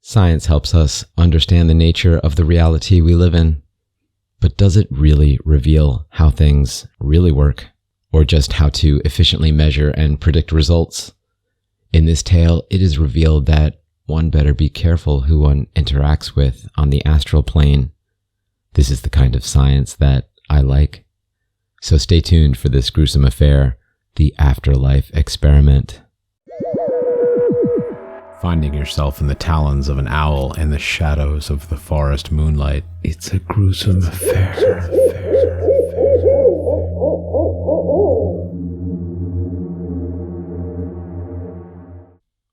Science helps us understand the nature of the reality we live in, but does it really reveal how things really work, or just how to efficiently measure and predict results? In this tale, it is revealed that one better be careful who one interacts with on the astral plane. This is the kind of science that I like. So stay tuned for this gruesome affair, the Afterlife Experiment. Finding yourself in the talons of an owl and the shadows of the forest moonlight, it's a gruesome affair.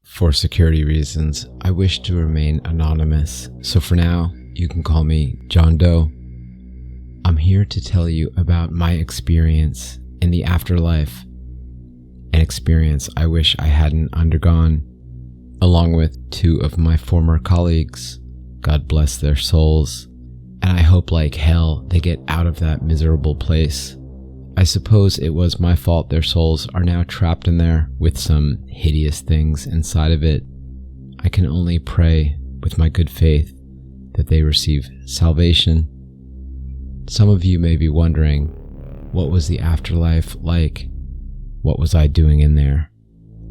For security reasons, I wish to remain anonymous, so for now, you can call me John Doe. I'm here to tell you about my experience in the afterlife, an experience I wish I hadn't undergone, along with two of my former colleagues. God bless their souls, and I hope like hell they get out of that miserable place. I suppose it was my fault their souls are now trapped in there with some hideous things inside of it. I can only pray with my good faith that they receive salvation. Some of you may be wondering, what was the afterlife like? What was I doing in there?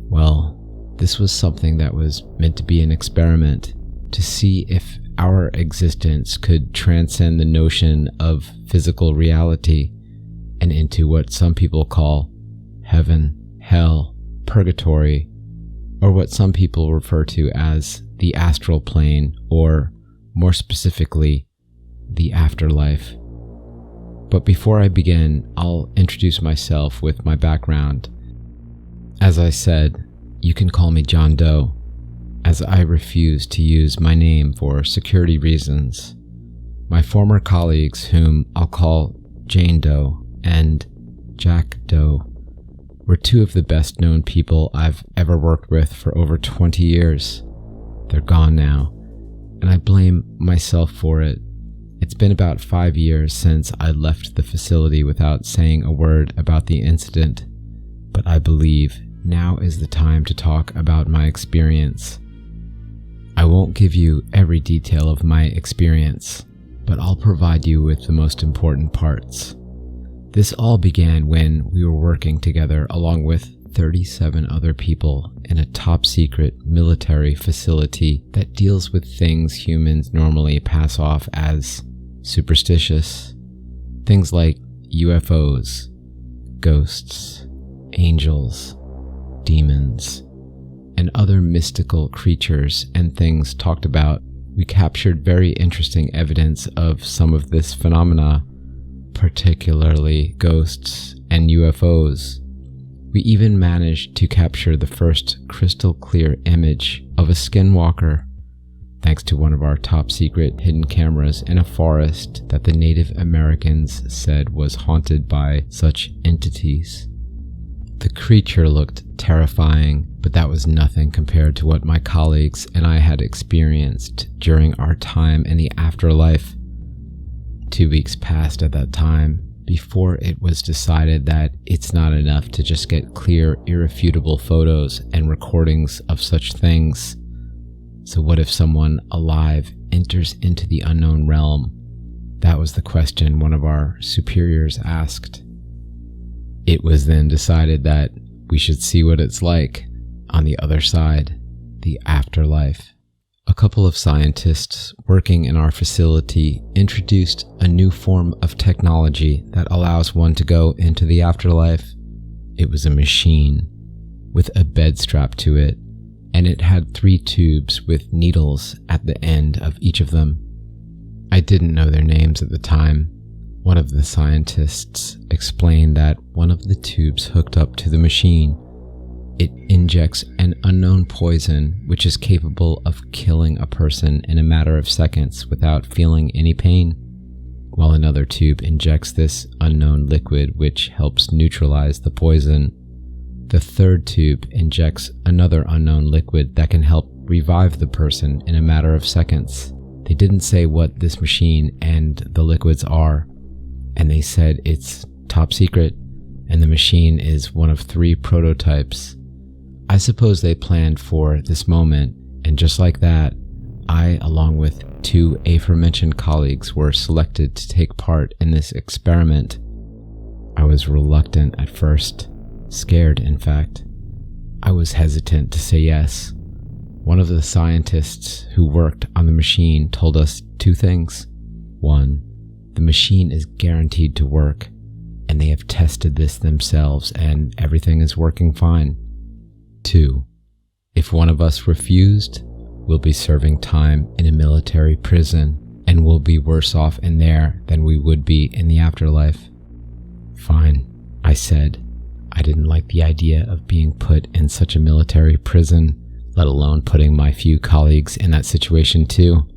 Well, this was something that was meant to be an experiment to see if our existence could transcend the notion of physical reality and into what some people call heaven, hell, purgatory, or what some people refer to as the astral plane, or more specifically, the afterlife. But before I begin, I'll introduce myself with my background. As I said, you can call me John Doe, as I refuse to use my name for security reasons. My former colleagues, whom I'll call Jane Doe and Jack Doe, were two of the best known people I've ever worked with for over 20 years. They're gone now, and I blame myself for it. It's been about 5 years since I left the facility without saying a word about the incident, but I believe now is the time to talk about my experience. I won't give you every detail of my experience, but I'll provide you with the most important parts. This all began when we were working together along with 37 other people in a top-secret military facility that deals with things humans normally pass off as superstitious. Things like UFOs, ghosts, angels, demons, and other mystical creatures and things talked about. We captured very interesting evidence of some of this phenomena, particularly ghosts and UFOs. We even managed to capture the first crystal clear image of a skinwalker, thanks to one of our top secret hidden cameras in a forest that the Native Americans said was haunted by such entities. The creature looked terrifying, but that was nothing compared to what my colleagues and I had experienced during our time in the afterlife. 2 weeks passed at that time before it was decided that it's not enough to just get clear, irrefutable photos and recordings of such things. So what if someone alive enters into the unknown realm? That was the question one of our superiors asked. It was then decided that we should see what it's like on the other side, the afterlife. A couple of scientists working in our facility introduced a new form of technology that allows one to go into the afterlife. It was a machine with a bed strapped to it, and it had 3 tubes with needles at the end of each of them. I didn't know their names at the time. One of the scientists explained that one of the tubes hooked up to the machine, it injects an unknown poison which is capable of killing a person in a matter of seconds without feeling any pain, while another tube injects this unknown liquid which helps neutralize the poison. The third tube injects another unknown liquid that can help revive the person in a matter of seconds. They didn't say what this machine and the liquids are, and they said it's top secret, and the machine is one of 3 prototypes. I suppose they planned for this moment, and just like that, I, along with 2 aforementioned colleagues, were selected to take part in this experiment. I was reluctant at first, scared in fact. I was hesitant to say yes. One of the scientists who worked on the machine told us 2 things. 1, the machine is guaranteed to work, and they have tested this themselves and everything is working fine. 2, if one of us refused, we'll be serving time in a military prison and we'll be worse off in there than we would be in the afterlife. Fine, I said. I didn't like the idea of being put in such a military prison, let alone putting my few colleagues in that situation too.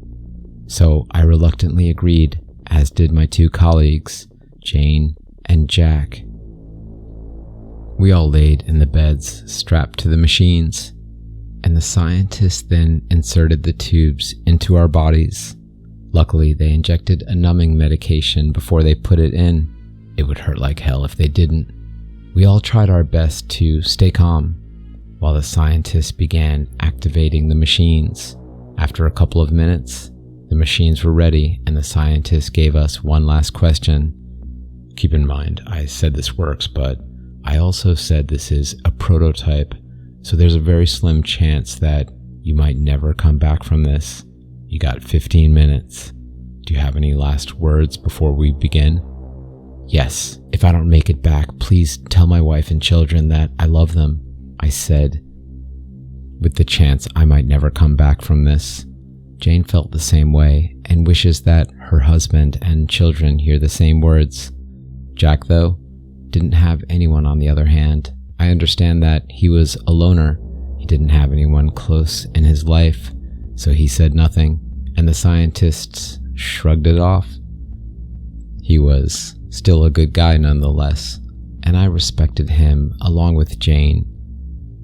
So I reluctantly agreed, as did my 2 colleagues, Jane and Jack. We all laid in the beds strapped to the machines, and the scientists then inserted the tubes into our bodies. Luckily, they injected a numbing medication before they put it in. It would hurt like hell if they didn't. We all tried our best to stay calm while the scientists began activating the machines. After a couple of minutes, the machines were ready and the scientists gave us one last question. Keep in mind, I said this works, but I also said this is a prototype, so there's a very slim chance that you might never come back from this. You got 15 minutes. Do you have any last words before we begin? Yes, if I don't make it back, please tell my wife and children that I love them, I said, with the chance I might never come back from this. Jane felt the same way and wishes that her husband and children hear the same words. Jack, though, didn't have anyone on the other hand. I understand that he was a loner. He didn't have anyone close in his life, so he said nothing, and the scientists shrugged it off. He was still a good guy nonetheless, and I respected him along with Jane.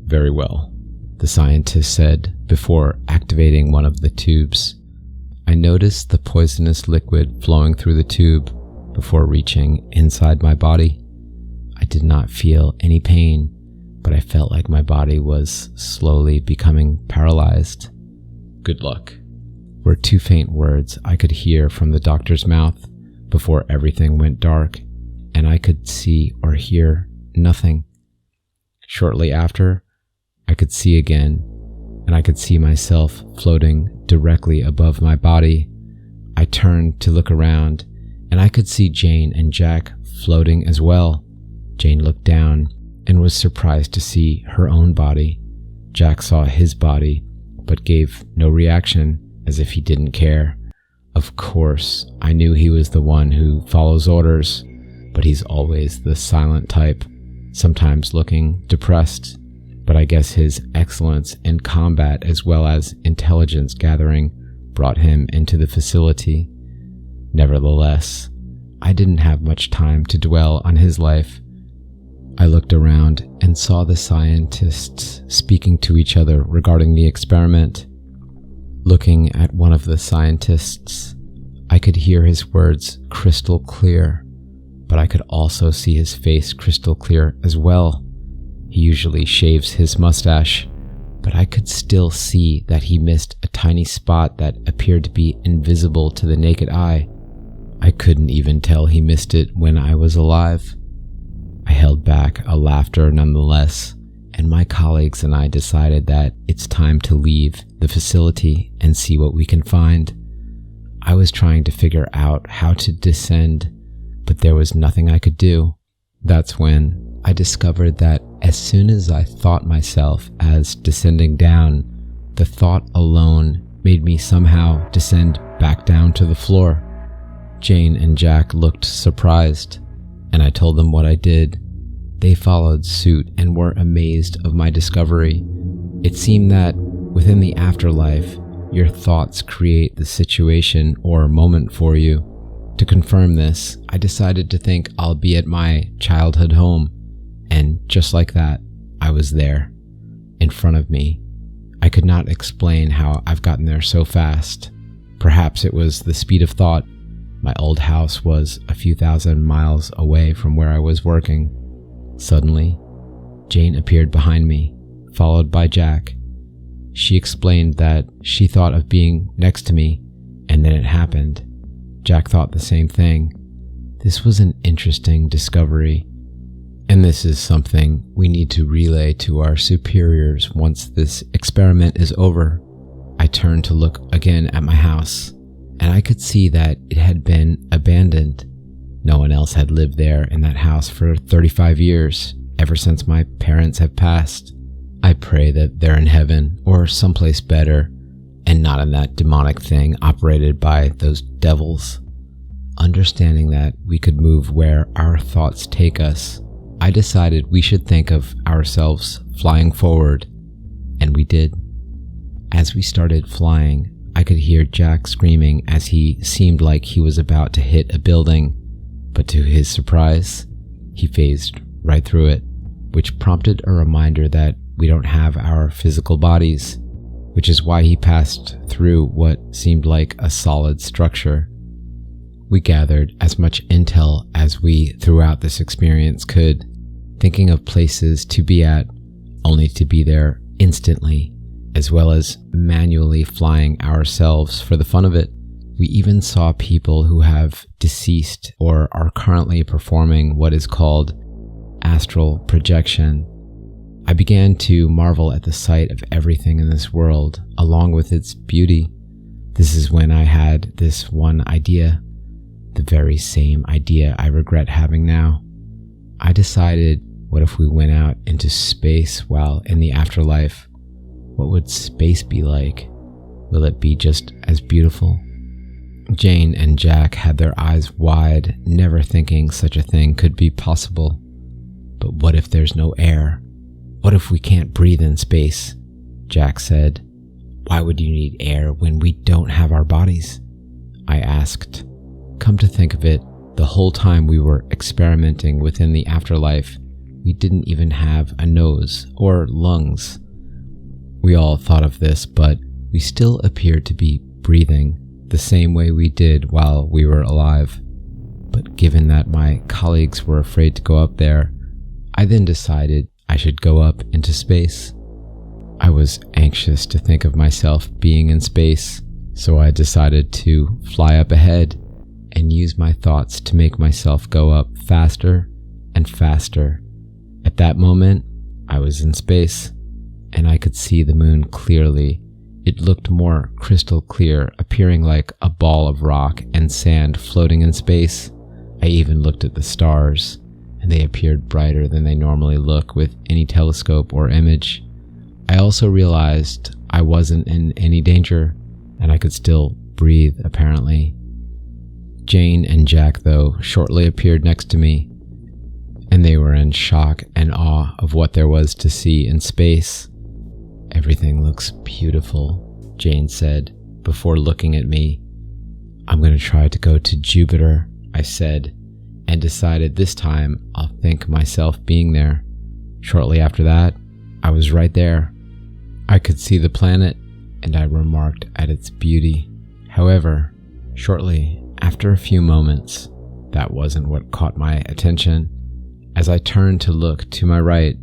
Very well, the scientist said before activating one of the tubes. I noticed the poisonous liquid flowing through the tube before reaching inside my body. I did not feel any pain, but I felt like my body was slowly becoming paralyzed. Good luck, were 2 faint words I could hear from the doctor's mouth before everything went dark and I could see or hear nothing. Shortly after, I could see again, and I could see myself floating directly above my body. I turned to look around, and I could see Jane and Jack floating as well. Jane looked down and was surprised to see her own body. Jack saw his body, but gave no reaction, as if he didn't care. Of course, I knew he was the one who follows orders, but he's always the silent type, sometimes looking depressed. But I guess his excellence in combat as well as intelligence gathering brought him into the facility. Nevertheless, I didn't have much time to dwell on his life. I looked around and saw the scientists speaking to each other regarding the experiment. Looking at one of the scientists, I could hear his words crystal clear, but I could also see his face crystal clear as well. He usually shaves his mustache, but I could still see that he missed a tiny spot that appeared to be invisible to the naked eye. I couldn't even tell he missed it when I was alive. I held back a laughter nonetheless, and my colleagues and I decided that it's time to leave the facility and see what we can find. I was trying to figure out how to descend, but there was nothing I could do. That's when I discovered that as soon as I thought myself as descending down, the thought alone made me somehow descend back down to the floor. Jane and Jack looked surprised, and I told them what I did. They followed suit and were amazed of my discovery. It seemed that within the afterlife, your thoughts create the situation or moment for you. To confirm this, I decided to think I'll be at my childhood home. And just like that, I was there, in front of me. I could not explain how I've gotten there so fast. Perhaps it was the speed of thought. My old house was a few thousand miles away from where I was working. Suddenly, Jane appeared behind me, followed by Jack. She explained that she thought of being next to me, and then it happened. Jack thought the same thing. This was an interesting discovery, and this is something we need to relay to our superiors once this experiment is over. I turned to look again at my house, and I could see that it had been abandoned. No one else had lived there in that house for 35 years, ever since my parents have passed. I pray that they're in heaven or someplace better, and not in that demonic thing operated by those devils. Understanding that we could move where our thoughts take us, I decided we should think of ourselves flying forward, and we did. As we started flying, I could hear Jack screaming as he seemed like he was about to hit a building, but to his surprise, he phased right through it, which prompted a reminder that we don't have our physical bodies, which is why he passed through what seemed like a solid structure. We gathered as much intel as we throughout this experience could, thinking of places to be at, only to be there instantly, as well as manually flying ourselves for the fun of it. We even saw people who have deceased or are currently performing what is called astral projection. I began to marvel at the sight of everything in this world, along with its beauty. This is when I had this one idea, the very same idea I regret having now. I decided, what if we went out into space while in the afterlife? What would space be like? Will it be just as beautiful? Jane and Jack had their eyes wide, never thinking such a thing could be possible. But what if there's no air? What if we can't breathe in space? Jack said. Why would you need air when we don't have our bodies? I asked. Come to think of it, the whole time we were experimenting within the afterlife, we didn't even have a nose or lungs. We all thought of this, but we still appeared to be breathing the same way we did while we were alive. But given that my colleagues were afraid to go up there, I then decided I should go up into space. I was anxious to think of myself being in space, so I decided to fly up ahead and use my thoughts to make myself go up faster and faster. At that moment, I was in space, and I could see the moon clearly. It looked more crystal clear, appearing like a ball of rock and sand floating in space. I even looked at the stars, and they appeared brighter than they normally look with any telescope or image. I also realized I wasn't in any danger, and I could still breathe, apparently. Jane and Jack, though, shortly appeared next to me, and they were in shock and awe of what there was to see in space. Everything looks beautiful, Jane said, before looking at me. I'm going to try to go to Jupiter, I said, and decided this time I'll think myself being there. Shortly after that, I was right there. I could see the planet, and I remarked at its beauty. However, shortly after a few moments, that wasn't what caught my attention. As I turned to look to my right,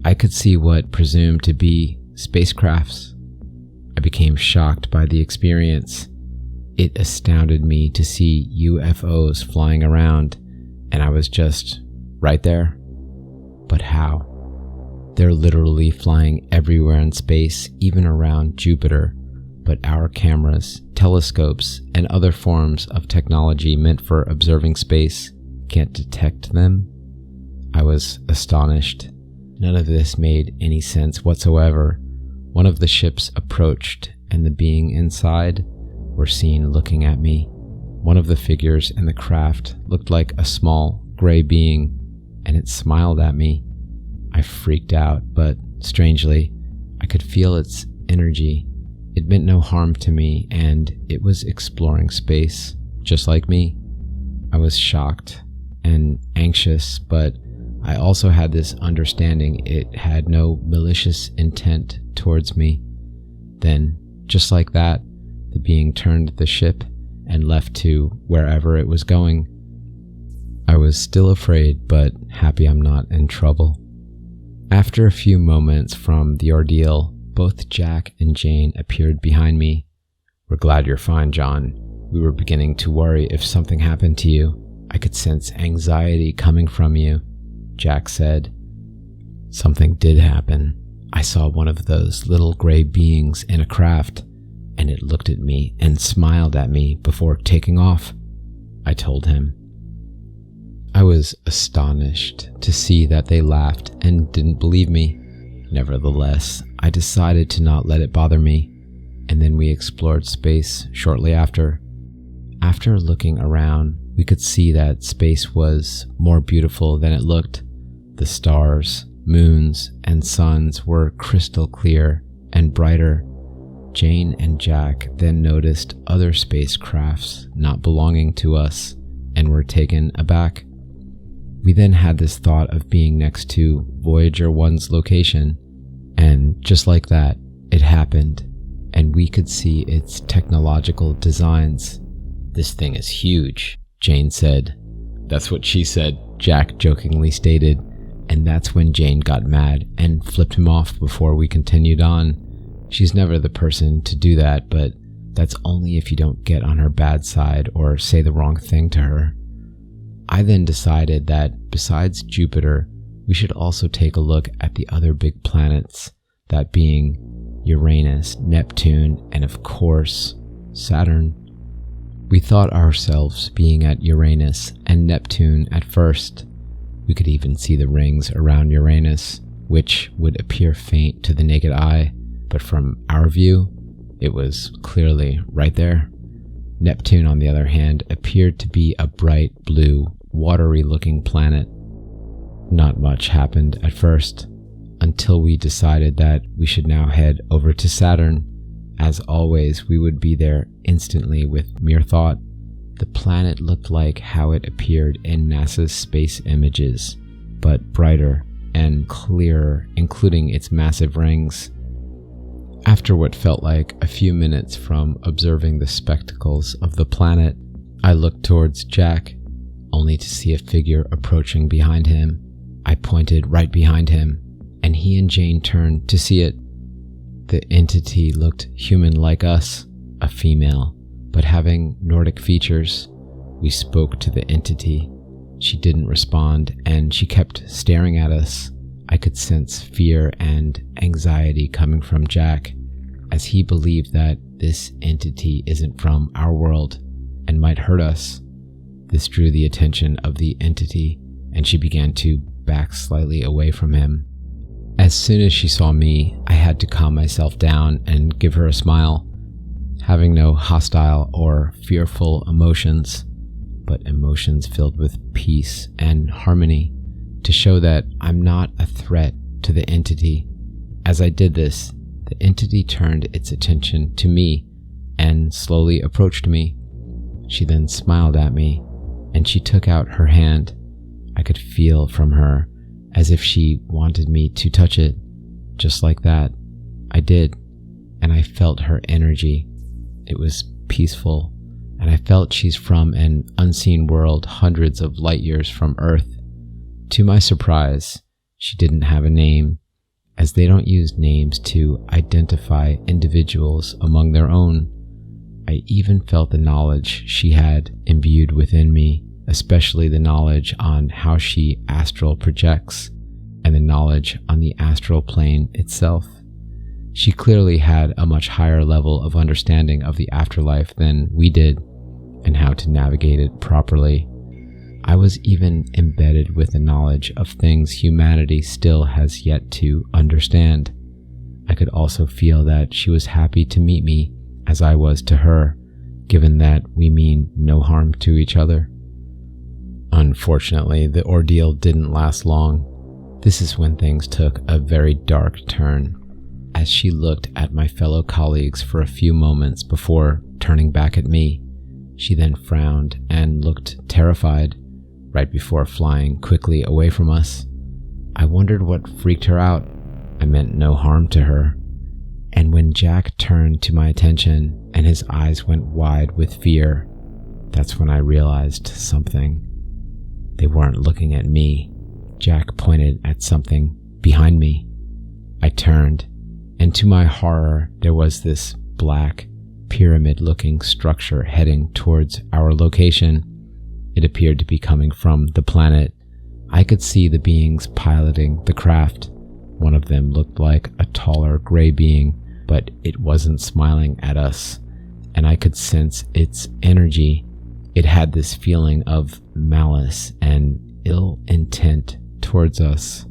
I could see what presumed to be spacecrafts. I became shocked by the experience. It astounded me to see UFOs flying around, and I was just right there. But how? They're literally flying everywhere in space, even around Jupiter, but our cameras, telescopes, and other forms of technology meant for observing space can't detect them? I was astonished. None of this made any sense whatsoever. One of the ships approached, and the being inside were seen looking at me. One of the figures in the craft looked like a small, gray being, and it smiled at me. I freaked out, but strangely, I could feel its energy. It meant no harm to me, and it was exploring space, just like me. I was shocked and anxious, but I also had this understanding it had no malicious intent towards me. Then, just like that, the being turned the ship and left to wherever it was going. I was still afraid, but happy I'm not in trouble. After a few moments from the ordeal, Both Jack and Jane appeared behind me. "We're glad you're fine, John. We were beginning to worry if something happened to you. I could sense anxiety coming from you," Jack said. "Something did happen. I saw one of those little gray beings in a craft, and it looked at me and smiled at me before taking off," I told him. I was astonished to see that they laughed and didn't believe me. Nevertheless, I decided to not let it bother me, and then we explored space shortly after. After looking around, we could see that space was more beautiful than it looked. The stars, moons, and suns were crystal clear and brighter. Jane and Jack then noticed other spacecrafts not belonging to us and were taken aback. We then had this thought of being next to Voyager 1's location, and just like that, it happened, and we could see its technological designs. "This thing is huge," Jane said. "That's what she said," Jack jokingly stated, and that's when Jane got mad and flipped him off before we continued on. She's never the person to do that, but that's only if you don't get on her bad side or say the wrong thing to her. I then decided that besides Jupiter, we should also take a look at the other big planets, that being Uranus, Neptune, and of course, Saturn. We thought ourselves being at Uranus and Neptune at first. We could even see the rings around Uranus, which would appear faint to the naked eye, but from our view, it was clearly right there. Neptune, on the other hand, appeared to be a bright blue, watery-looking planet. Not much happened at first, until we decided that we should now head over to Saturn. As always, we would be there instantly with mere thought. The planet looked like how it appeared in NASA's space images, but brighter and clearer, including its massive rings. After what felt like a few minutes from observing the spectacles of the planet, I looked towards Jack, only to see a figure approaching behind him. I pointed right behind him, and he and Jane turned to see it. The entity looked human like us, a female, but having Nordic features. We spoke to the entity. She didn't respond, and she kept staring at us. I could sense fear and anxiety coming from Jack, as he believed that this entity isn't from our world and might hurt us. This drew the attention of the entity, and she began to back slightly away from him. As soon as she saw me, I had to calm myself down and give her a smile, having no hostile or fearful emotions, but emotions filled with peace and harmony, to show that I'm not a threat to the entity. As I did this, the entity turned its attention to me and slowly approached me. She then smiled at me, and she took out her hand. I could feel from her as if she wanted me to touch it. Just like that, I did, and I felt her energy. It was peaceful, and I felt she's from an unseen world hundreds of light years from Earth. To my surprise, she didn't have a name, as they don't use names to identify individuals among their own. I even felt the knowledge she had imbued within me, especially the knowledge on how she astral projects and the knowledge on the astral plane itself. She clearly had a much higher level of understanding of the afterlife than we did and how to navigate it properly. I was even embedded with the knowledge of things humanity still has yet to understand. I could also feel that she was happy to meet me as I was to her, given that we mean no harm to each other. Unfortunately, the ordeal didn't last long. This is when things took a very dark turn, as she looked at my fellow colleagues for a few moments before turning back at me. She then frowned and looked terrified, right before flying quickly away from us. I wondered what freaked her out. I meant no harm to her. And when Jack turned to my attention and his eyes went wide with fear, that's when I realized something. They weren't looking at me. Jack pointed at something behind me. I turned, and to my horror, there was this black, pyramid-looking structure heading towards our location. It appeared to be coming from the planet. I could see the beings piloting the craft. One of them looked like a taller gray being, but it wasn't smiling at us, and I could sense its energy. It had this feeling of malice and ill intent towards us.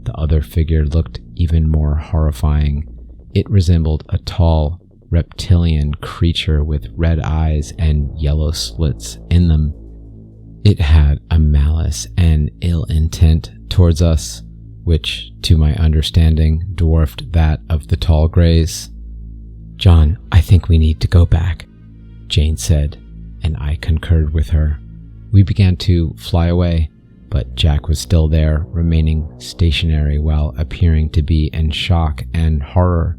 The other figure looked even more horrifying. It resembled a tall, reptilian creature with red eyes and yellow slits in them. It had a malice and ill intent towards us, which, to my understanding, dwarfed that of the tall grays. "John, I think we need to go back," Jane said, and I concurred with her. We began to fly away, but Jack was still there, remaining stationary while appearing to be in shock and horror.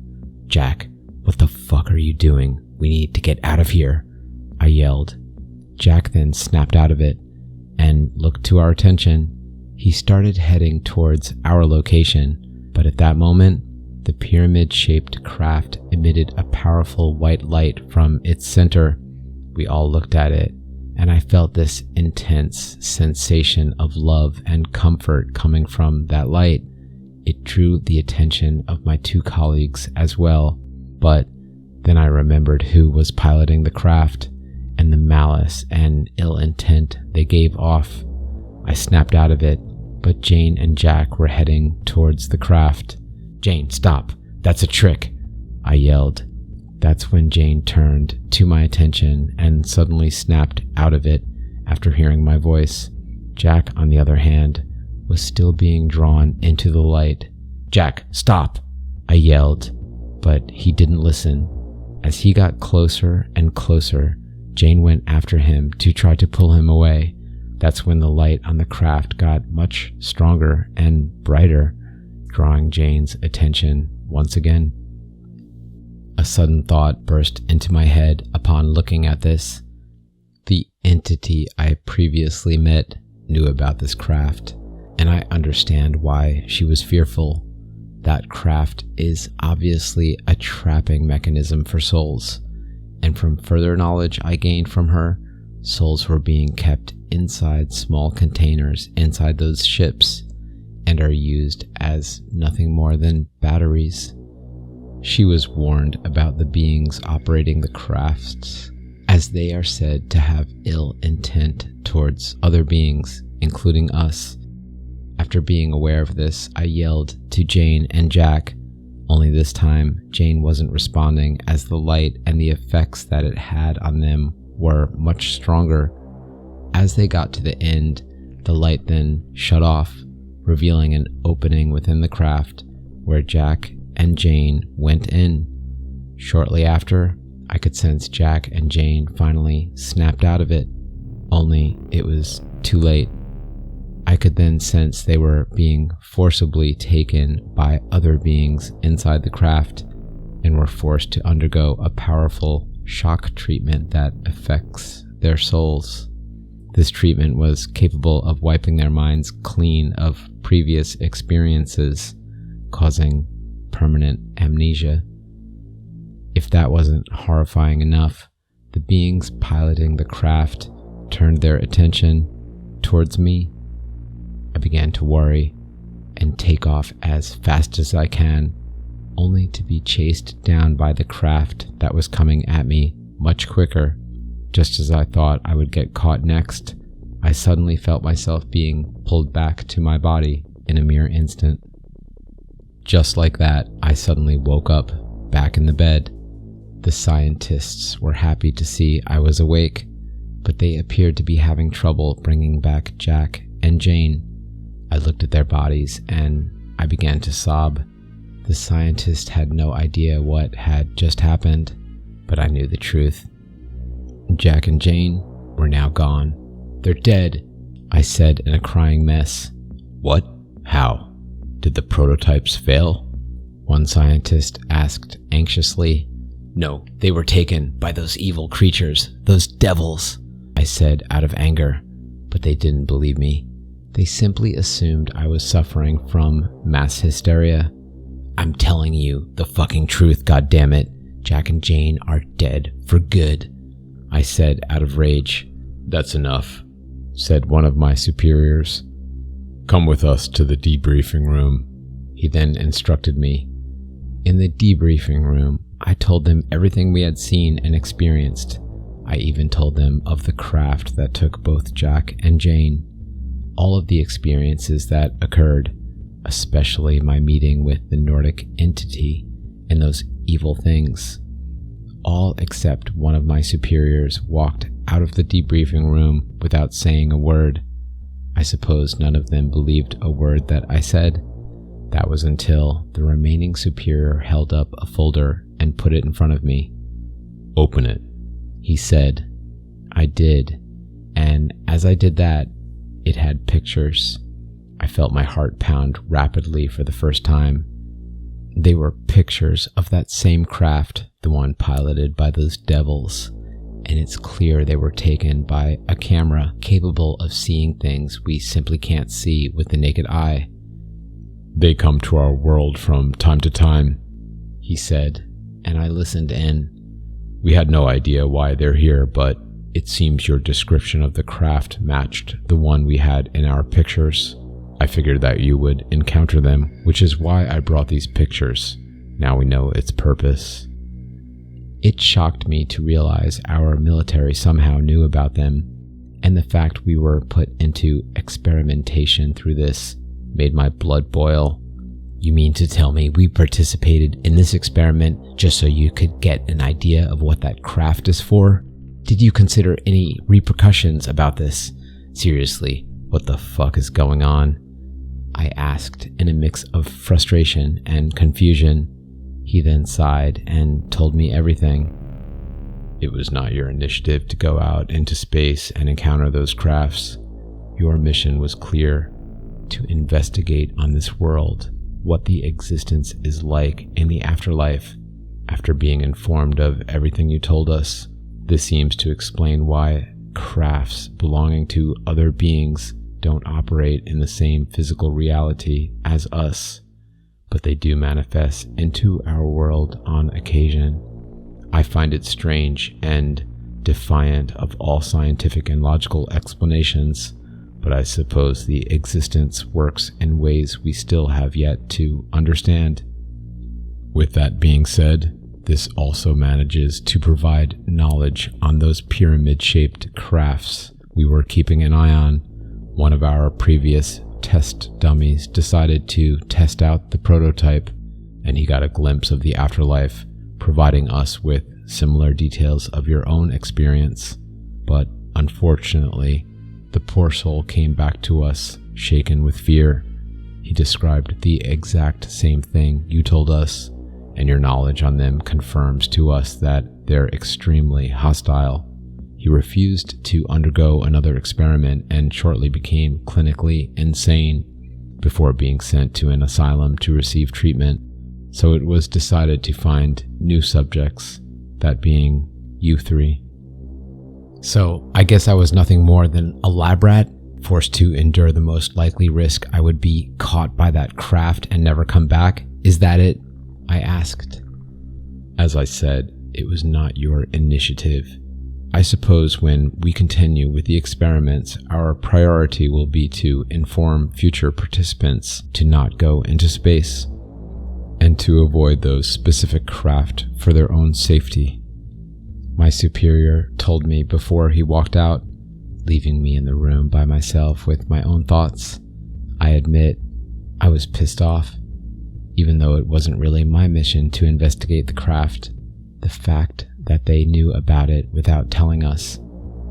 "Jack, what the fuck are you doing? We need to get out of here," I yelled. Jack then snapped out of it and looked to our attention. He started heading towards our location, but at that moment, the pyramid-shaped craft emitted a powerful white light from its center. We all looked at it, and I felt this intense sensation of love and comfort coming from that light. It drew the attention of my two colleagues as well, but then I remembered who was piloting the craft and the malice and ill intent they gave off. I snapped out of it, but Jane and Jack were heading towards the craft. "Jane, stop! That's a trick!" I yelled. That's when Jane turned to my attention and suddenly snapped out of it after hearing my voice. Jack, on the other hand, was still being drawn into the light. "Jack, stop!" I yelled, but he didn't listen. As he got closer and closer, Jane went after him to try to pull him away. That's when the light on the craft got much stronger and brighter, drawing Jane's attention once again. A sudden thought burst into my head upon looking at this. The entity I previously met knew about this craft, and I understand why she was fearful. That craft is obviously a trapping mechanism for souls, and from further knowledge I gained from her, souls were being kept inside small containers inside those ships and are used as nothing more than batteries. She was warned about the beings operating the crafts, as they are said to have ill intent towards other beings, including us. After being aware of this, I yelled to Jane and Jack, only this time Jane wasn't responding as the light and the effects that it had on them were much stronger. As they got to the end, the light then shut off, revealing an opening within the craft where Jack and Jane went in. Shortly after, I could sense Jack and Jane finally snapped out of it, only it was too late. I could then sense they were being forcibly taken by other beings inside the craft and were forced to undergo a powerful shock treatment that affects their souls. This treatment was capable of wiping their minds clean of previous experiences, causing permanent amnesia. If that wasn't horrifying enough, the beings piloting the craft turned their attention towards me. I began to worry and take off as fast as I can, only to be chased down by the craft that was coming at me much quicker. Just as I thought I would get caught next, I suddenly felt myself being pulled back to my body in a mere instant. Just like that, I suddenly woke up, back in the bed. The scientists were happy to see I was awake, but they appeared to be having trouble bringing back Jack and Jane. I looked at their bodies and I began to sob. The scientist had no idea what had just happened, but I knew the truth. Jack and Jane were now gone. "They're dead," I said in a crying mess. "What? How? Did the prototypes fail?" one scientist asked anxiously. "No, they were taken by those evil creatures, those devils," I said out of anger, but they didn't believe me. They simply assumed I was suffering from mass hysteria. I'm telling you the fucking truth, goddammit. Jack and Jane are dead for good, I said out of rage. That's enough, said one of my superiors. Come with us to the debriefing room. He then instructed me. In the debriefing room, I told them everything we had seen and experienced. I even told them of the craft that took both Jack and Jane, all of the experiences that occurred, especially my meeting with the Nordic entity and those evil things. All except one of my superiors walked out of the debriefing room without saying a word. I suppose none of them believed a word that I said. That was until the remaining superior held up a folder and put it in front of me. Open it, he said. I did, and as I did that, it had pictures. I felt my heart pound rapidly for the first time. They were pictures of that same craft, the one piloted by those devils, and it's clear they were taken by a camera capable of seeing things we simply can't see with the naked eye. They come to our world from time to time, he said, and I listened in. We had no idea why they're here, but it seems your description of the craft matched the one we had in our pictures. I figured that you would encounter them, which is why I brought these pictures. Now we know its purpose. It shocked me to realize our military somehow knew about them, and the fact we were put into experimentation through this made my blood boil. You mean to tell me we participated in this experiment just so you could get an idea of what that craft is for? Did you consider any repercussions about this? Seriously, what the fuck is going on? I asked in a mix of frustration and confusion. He then sighed and told me everything. It was not your initiative to go out into space and encounter those crafts. Your mission was clear: to investigate on this world what the existence is like in the afterlife. After being informed of everything you told us, this seems to explain why crafts belonging to other beings don't operate in the same physical reality as us, but they do manifest into our world on occasion. I find it strange and defiant of all scientific and logical explanations, but I suppose the existence works in ways we still have yet to understand. With that being said, this also manages to provide knowledge on those pyramid-shaped crafts we were keeping an eye on. One of our previous test dummies decided to test out the prototype, and he got a glimpse of the afterlife, providing us with similar details of your own experience. But unfortunately, the poor soul came back to us, shaken with fear. He described the exact same thing you told us, and your knowledge on them confirms to us that they're extremely hostile. He refused to undergo another experiment and shortly became clinically insane before being sent to an asylum to receive treatment. So it was decided to find new subjects, that being you three. So I guess I was nothing more than a lab rat, forced to endure the most likely risk I would be caught by that craft and never come back. Is that it? I asked. As I said, it was not your initiative. I suppose when we continue with the experiments, our priority will be to inform future participants to not go into space and to avoid those specific craft for their own safety. My superior told me before he walked out, leaving me in the room by myself with my own thoughts. I admit, I was pissed off. Even though it wasn't really my mission to investigate the craft, the fact that they knew about it without telling us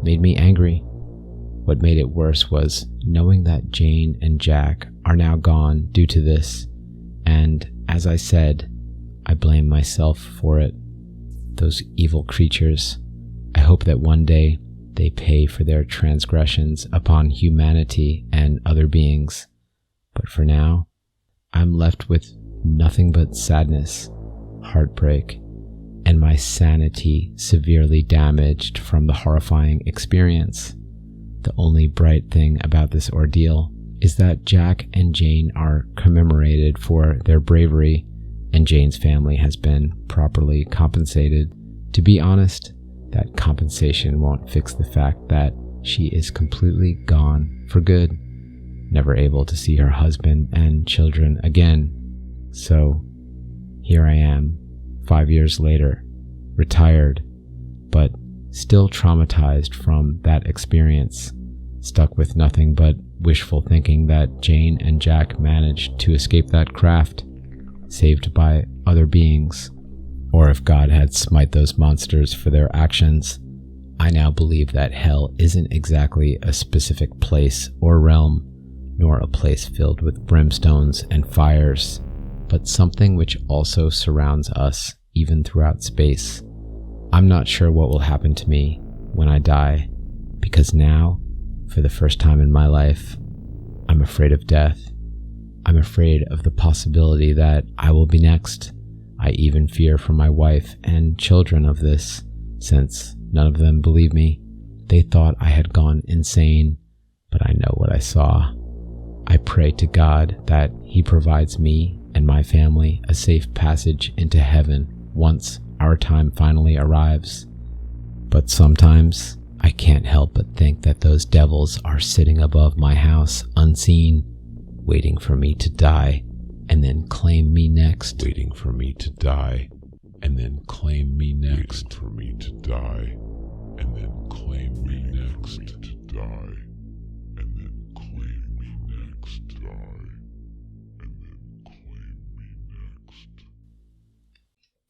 made me angry. What made it worse was knowing that Jane and Jack are now gone due to this, and as I said, I blame myself for it. Those evil creatures. I hope that one day they pay for their transgressions upon humanity and other beings. But for now, I'm left with nothing but sadness, heartbreak, and my sanity severely damaged from the horrifying experience. The only bright thing about this ordeal is that Jack and Jane are commemorated for their bravery and Jane's family has been properly compensated. To be honest, that compensation won't fix the fact that she is completely gone for good, never able to see her husband and children again. So here I am, 5 years later, retired, but still traumatized from that experience, stuck with nothing but wishful thinking that Jane and Jack managed to escape that craft, saved by other beings, or if God had smite those monsters for their actions. I now believe that hell isn't exactly a specific place or realm, nor a place filled with brimstones and fires, but something which also surrounds us even throughout space. I'm not sure what will happen to me when I die, because now, for the first time in my life, I'm afraid of death. I'm afraid of the possibility that I will be next. I even fear for my wife and children of this, since none of them believe me. They thought I had gone insane, but I know what I saw. I pray to God that He provides me and my family a safe passage into heaven once our time finally arrives. But sometimes I can't help but think that those devils are sitting above my house unseen, waiting for me to die and then claim me next. Waiting for me to die and then claim me next. Waiting for me to die and then claim me next. To die and then claim me next. Die and then claim me next.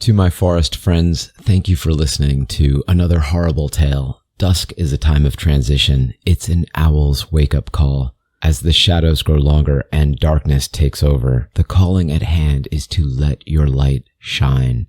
To my forest friends, thank you for listening to another horrible tale. Dusk is a time of transition. It's an owl's wake-up call. As the shadows grow longer and darkness takes over, the calling at hand is to let your light shine.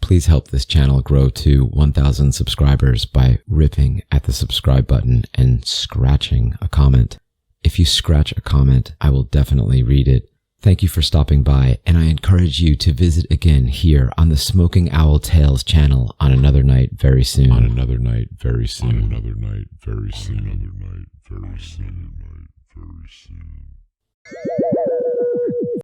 Please help this channel grow to 1,000 subscribers by ripping at the subscribe button and scratching a comment. If you scratch a comment, I will definitely read it. Thank you for stopping by, and I encourage you to visit again here on the Smoking Owl Tales channel on another night very soon. On another night very soon. On another night very soon. On another night very soon. Very soon.